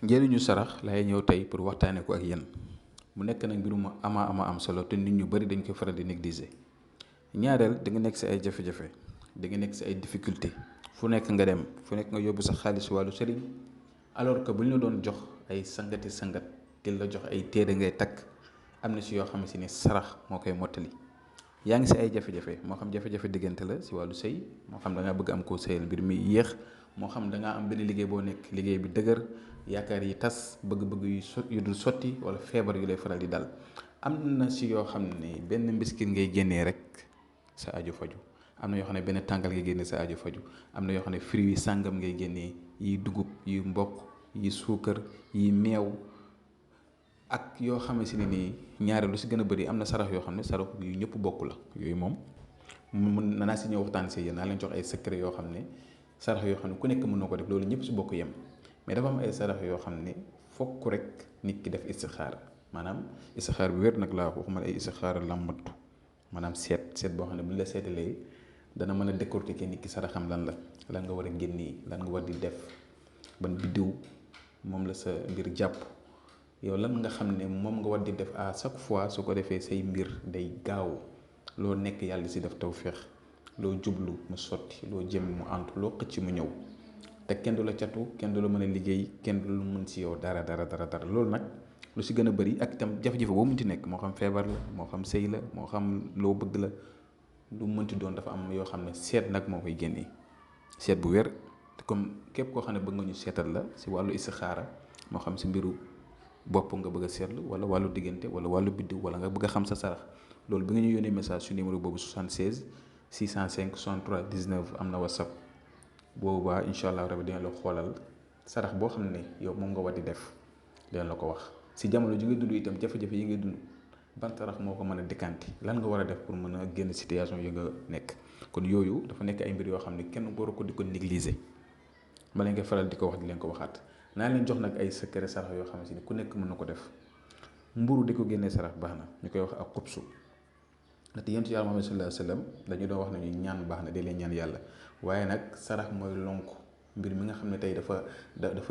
njëriñu sarax lay ñëw tey pour waxtaanee ko ak yéen mu nekk nag mbir mu ama am solo te nit ñu bari dañ ko faral di négliger. ñaareel da nga nekk si ay jafe-jafe da nga nekk si ay difficulté fu nekk nga dem fu nekk nga yóbbu sa xaalis wàllu sëriñ alors que bu ñu la doon jox ay sangati sangat di la jox ay téere ngay takk am na si yoo xam ni sarax moo koy mottali. yaa ngi si ay jafe-jafe moo xam jafe-jafe diggante la si wàllu sëy moo xam da ngaa bëgg am koo sëyal mbir mi yéex moo xam da ngaa am benn liggéey boo nekk liggéey bi dëgër yaakaar yi tas bëgg-bëgg yu dul sotti wala feebar yu lay faral di dal am na si yoo xam ne benn mbiskit ngay génnee rek sa aju faju am na yoo xam ne benn tàngal ngay génnee sa aju faju am na yoo xam ne fruits yi sàngam ngay génnee yi dugub yi mboq yi suukar yi meew ak yoo xamante ne nii ñaare lu si gën a bëri am na sarax yoo xam ne sarax yu ñëpp bokk la yooyu moom mun naa si ñëw waxtaan si yéen naa leen jox ay secret yoo xam ne sarax yoo xam ne ku nekk mën na ko def loolu ñëpp si bokk yem mais dafa am ay sarax yoo xam ne fokk rek nit ki def istixaara maanaam istixaar bi wér nag laa waxuma ay istixaara làmbatu maanaam seet boo xam ne bu ñu la seetalee dana mën a décortiquer nit ki saraxam lan nga war a génnee lan nga war di def ban biddiw moom la sa mbir jàpp yow lan nga xam ne moom nga war di def à chaque fois su ko defee say mbir day gaaw loo nekk yàlla si def tawféex loo jublu mu sotti loo jëm mu antu loo xëcc mu ñëw te kenn du la catu kenn du la mën a liggéey kenn du la mën si yow dara loolu nag lu si gën a bëri ak itam jafe-jafe boo mënti nekk moo xam feebar la moo xam sëy la moo xam loo bëgg la lu mënti doon dafa am yoo xam ne seet nag moo koy génnee seet bu wér comme képp koo xam ne bëgg nga ñu seetal la si wàllu istixaara moo xam si mbiru bopp nga bëgg a seetlu wala wàllu diggante wala wàllu biddiw wala nga bëgg a xam sa sarax loolu bi nga ñu yónnee message su numéro boobu 76 605 63 19 am na whatsapp boobaa incha allah rabi dina la xoolal sarax boo xam ne yow moom nga war di def dina la ko wax si jamono ji nga dund itam jafe-jafe yi ngay dund ban sarax moo ko mën a dikkanti lan nga war a def pour mën a génn situation yi nga nekk kon yooyu dafa nekk ay mbir yoo xam ne kenn waru ko di ko négliger ma leen koy faral di ko wax di leen ko waxaat naa leen jox nag ay secret sarax yoo xamante ni ku nekk mën na ko def mburu di ko génnee sarax baax na ñu koy wax ak xubsu ndaxte yonent yàlla Muhammad sallallahu alayhi wa sallam dañu doon wax ne ñu ñaan baax na di leen ñaan yàlla waaye nag sarax mooy lonk mbir mi nga xam ne tey dafa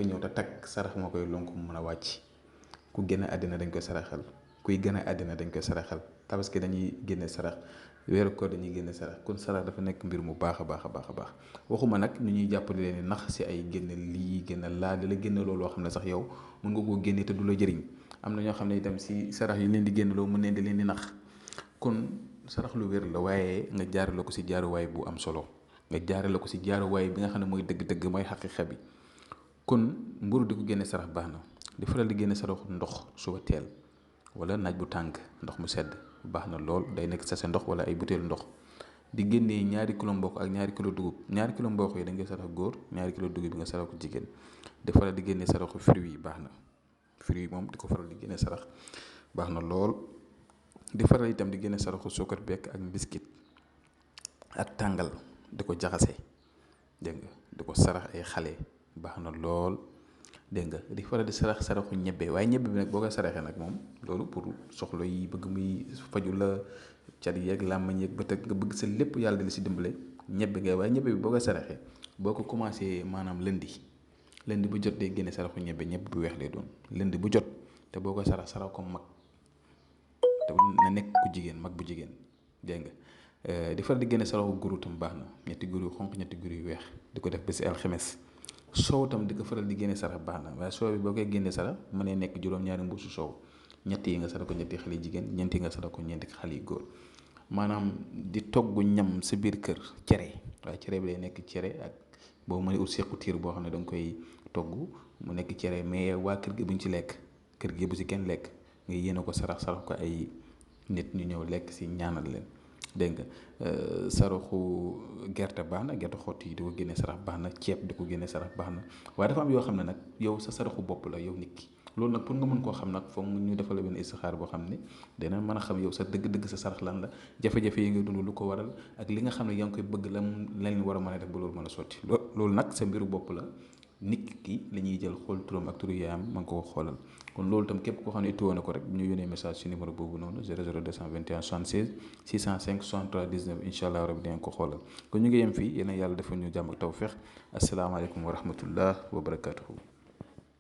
ñëw te takk sarax moo koy lonk mu mën a wàcc ku génn àddina dañ koy saraxal kuy gën a àddina dañ koy saraxal tabaski dañuy génne sarax weeru koor dañuy génne sarax kon sarax dafa nekk mbir mu baax a baax waxuma nag ñu ñuy jàppale leen nax si ay génne lii génne laa di la génne loolu loo xam ne sax yow mën nga koo génne te du la jëriñ am na ñoo xam ne itam si sarax yi leen di génne loo mën leen di leen di nax kon sarax lu wér la waaye nga jaarale ko si jaaruwaay bu am solo nga jaarale ko si jaaruwaay bi nga xam ne mooy dëgg-dëgg mooy xaqiiqa bi kon mburu di ko génne sarax baax na di faral di génne saraxu ndox suba teel wala naaj bu tàng ndox mu sedd baax na lool day nekk sa ndox wala ay butéelu ndox di génnee 2 kilo mboq ak 2 kilo dugub 2 kilo mboq yi da ngay sarax góor 2 kilo dugub bi nga sarax ko jigéen di faral di génnee saraxu fruits yi baax na fruits yi moom di ko faral di génne sarax baax na lool di faral itam di génne saraxu suukar bekk ak mbiskit ak tàngal di ko jaxase dégg nga di ko sarax ay xale baax na lool dégg nga di faral di saraxu ñebbe waaye ñebbe bi nag boo koy saraxee nag moom loolu pour soxla yi bëgg muy faju la cat yeeg làmmañ yeeg bët ak nga bëgg sa lépp yàlla di la si dimbale ñebbe ngay waaye ñebbe bi boo koy saraxee boo ko commencé maanaam lundi bu jot day génne saraxu ñebbe bu weex lay doon lundi bu jot te boo koy sarax ko mag te na nekk ku jigéen mag bu jigéen dégg nga di faral di génne saraxu guru tam baax na 2 guru yu xonq 2 guru yu weex di ko def ba si alxemes soow tam di ko faral di génne sarax baax na waaye soow bi boo koy génnee sarax mën ne nekk juróom-ñaari mbuusu soow 3 yi nga sarax ko 3 xale yu jigéen 4 yi nga sarax ko 4 xale yu góor maanaam di togg ñam sa biir kër cere waaye cere bi day nekk cere ak boo mënee ut sequ tiir boo xam ne da nga koy togg mu nekk cere mais waa kër gi buñ ci lekk kër gi bu si kenn lekk nga yéene ko sarax ko ay nit ñu ñëw lekk si ñaanal leen dégg nga saraxu gerte baax na gerte xott yi di ko génne sarax baax na ceeb di ko génne sarax baax na waaye dafa am yoo xam ne nag yow sa saraxu bopp la yow nit ki loolu nag pour nga mën koo xam nag foog ñu defal la benn istixaar boo xam ne dina mën a xam yow sa dëgg-dëgg sa sarax lan la jafe-jafe yi nga dund lu ko waral ak li nga xam ne yaa ngi koy bëgg lan war a mën a def ba loolu mën a sotti loolu nag sa mbiru bopp la nit ki la ñuy jël xool turam ak turu yaayam mën ko xoolal kon loolu itam képp koo xam ne ittuwoon na ko rek ñu yónnee message ci numéro boobu noonu 00221 76 605 63 19 incha allah rabi dinañ ko xoolal kon ñu ngi yem fii yéen a yàlla defal ñu jàmm ak tawfeex asalaamaaleykum wa rahmatullah wa barakatuhu